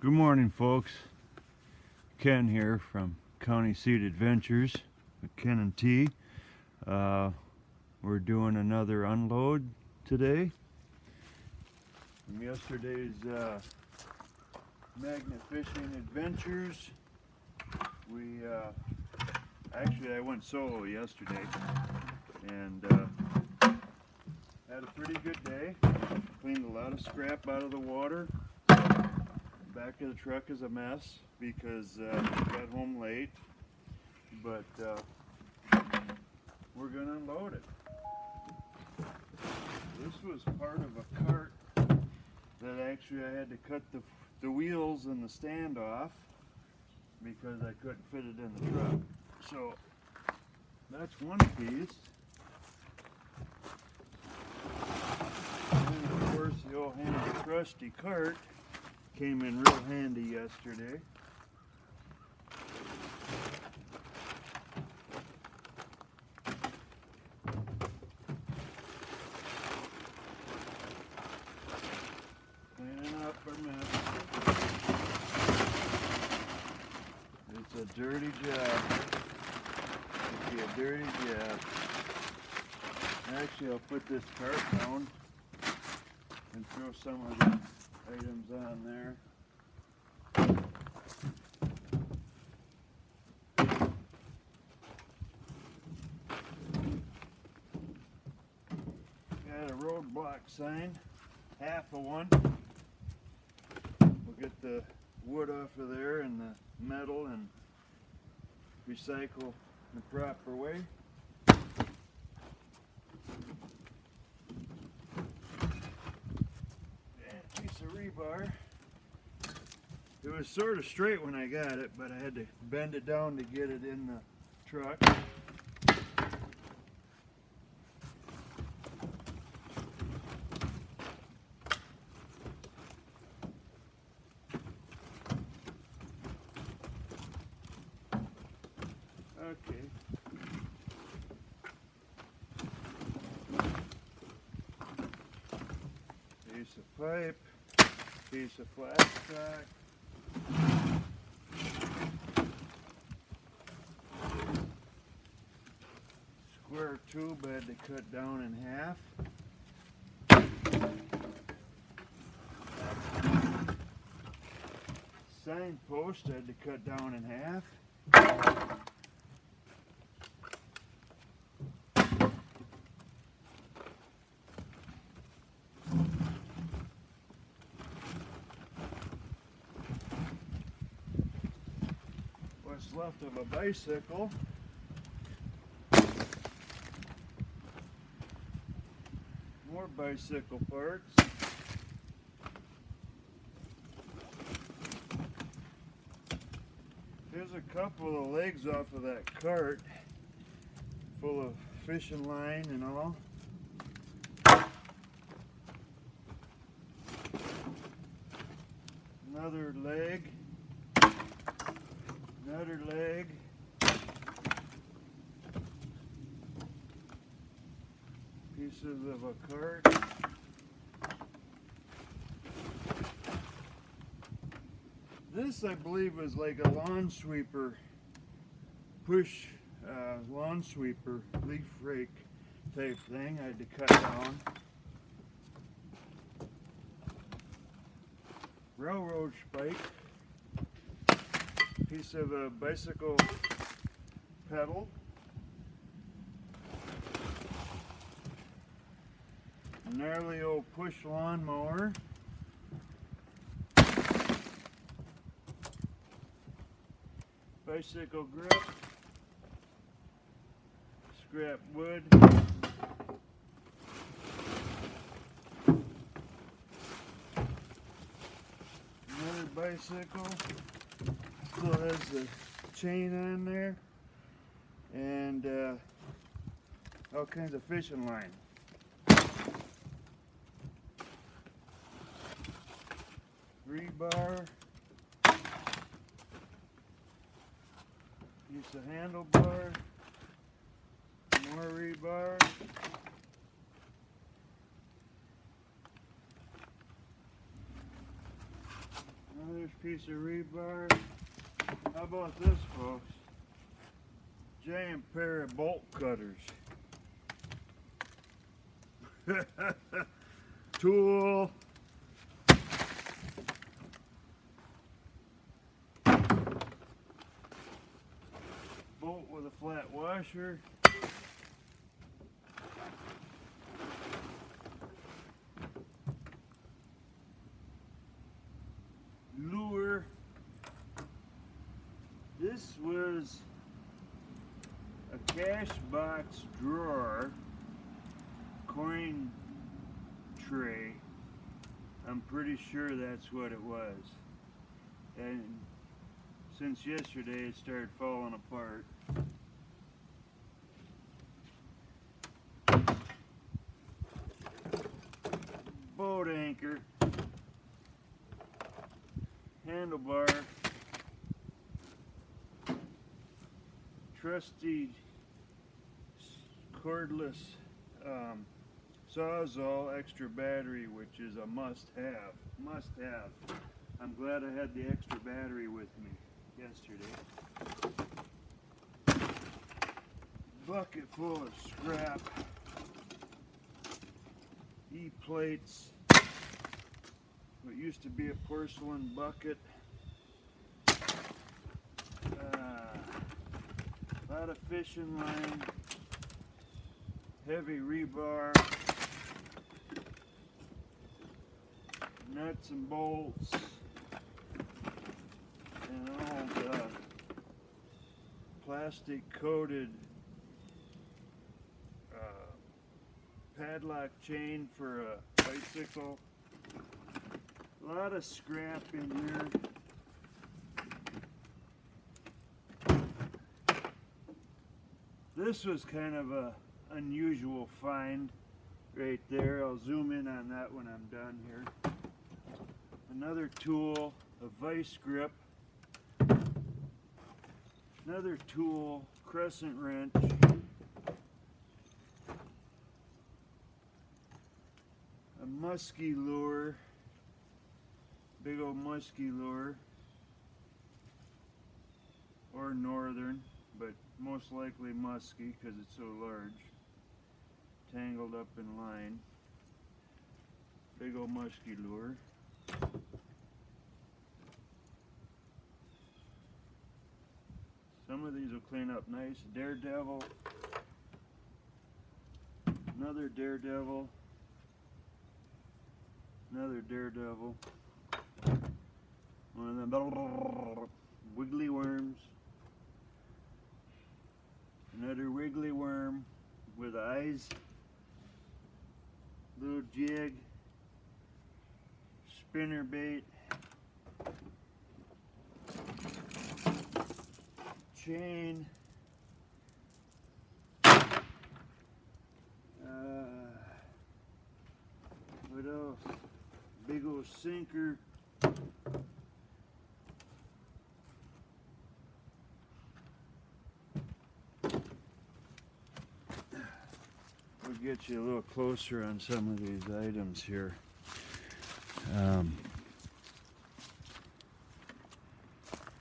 Good morning, folks. Ken here from County Seat Adventures with Ken and T. We're doing another unload today from yesterday's Magnet Fishing Adventures. I went solo yesterday and had a pretty good day. Cleaned a lot of scrap out of the water. Back of the truck is a mess because got home late, but we're gonna unload it. This was part of a cart that actually I had to cut the wheels and the stand off because I couldn't fit it in the truck. So that's one piece. And of course the old handy trusty cart came in real handy yesterday. Cleaning up our mess. It's a dirty job. It'll be a dirty job. Actually, I'll put this cart down and throw some of the items on there. Got a roadblock sign, half of one. We'll get the wood off of there and the metal and recycle the proper way. Rebar. It was sort of straight when I got it, but I had to bend it down to get it in the truck. Okay. Piece of pipe. Piece of flat stock. Square tube I had to cut down in half. Signpost I had to cut down in half. What's left of a bicycle. More bicycle parts. Here's a couple of legs off of that cart full of fishing line and all. Another leg. Another leg. Pieces of a cart. This, I believe, was like a lawn sweeper, push lawn sweeper, leaf rake type thing I had to cut down. Railroad spike. Piece of a bicycle pedal. Gnarly old push lawnmower. Bicycle grip. Scrap wood. Another bicycle. Still has the chain on there. And all kinds of fishing line. Rebar. Piece of handlebar. More rebar. Another piece of rebar. How about this, folks? Giant pair of bolt cutters. Tool. Bolt with a flat washer. Lure. This was a cash box drawer, coin tray. I'm pretty sure that's what it was. And since yesterday it started falling apart. Boat anchor. Handlebar. Trusty cordless Sawzall extra battery, which is a must-have. Must-have. I'm glad I had the extra battery with me yesterday. Bucket full of scrap. E-plates. What used to be a porcelain bucket. A lot of fishing line. Heavy rebar. Nuts and bolts. And old plastic coated padlock chain for a bicycle. A lot of scrap in here. This was kind of a unusual find right there. I'll zoom in on that when I'm done here. Another tool, a vice grip. Another tool, crescent wrench. A musky lure. Big old musky lure. Or northern, but most likely musky because it's so large. Tangled up in line. Big old musky lure. Some of these will clean up nice. Daredevil. Another daredevil. Another daredevil. One of them wiggly worms. Another wiggly worm with eyes. Little jig. Spinner bait. Chain. What else? Big old sinker. We'll get you a little closer on some of these items here.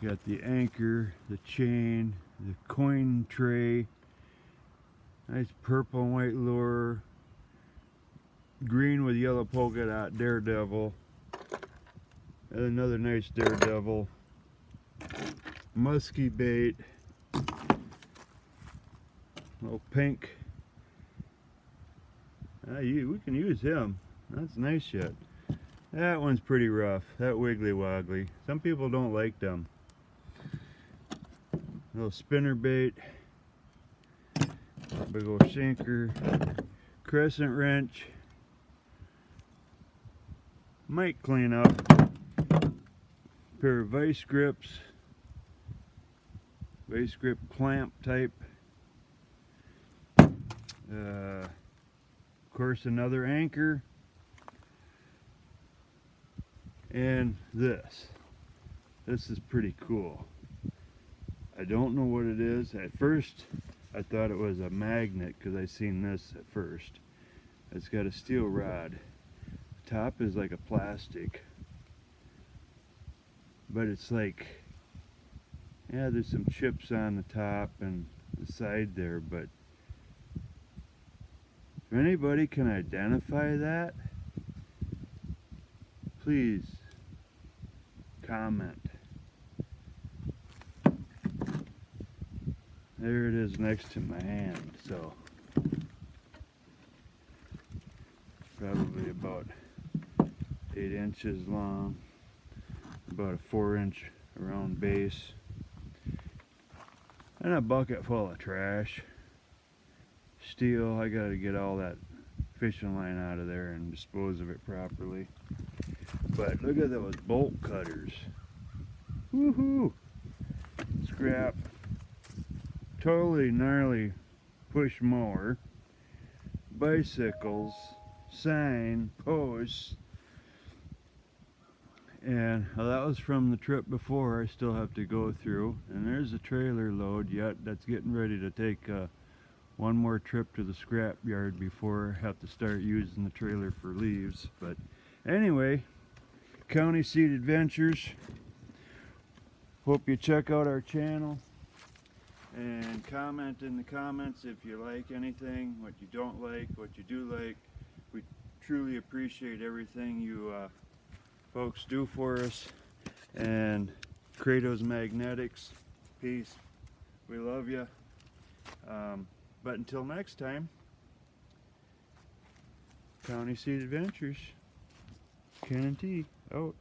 Got the anchor, the chain, the coin tray, nice purple and white lure, green with yellow polka dot daredevil, and another nice daredevil, musky bait, little pink. We can use him. That's nice shit. That one's pretty rough. That wiggly woggly. Some people don't like them. Little spinner bait, big old sinker, crescent wrench, might clean up, pair of vice grips, vice grip clamp type, of course another anchor, and this is pretty cool. I don't know what it is. At first, I thought it was a magnet because I seen this at first. It's got a steel rod. The top is like a plastic. but it's like, yeah, there's some chips on the top and the side there, but if anybody can identify that, please comment. There it is next to my hand, so probably about 8 inches long, about a 4-inch around base, and a bucket full of trash. Steel, I gotta get all that fishing line out of there and dispose of it properly. But look at those bolt cutters. Woohoo! Scrap. Totally gnarly push mower. Bicycles. Sign. Posts. And well, that was from the trip before. I still have to go through. And there's a trailer load yet that's getting ready to take one more trip to the scrap yard before I have to start using the trailer for leaves. But anyway, County Seed Adventures. Hope you check out our channel and comment in the comments if you like anything, what you don't like, what you do like. We truly appreciate everything you folks do for us. And Kratos Magnetics, peace. We love you. But until next time, County Seed Adventures, Ken and T, out.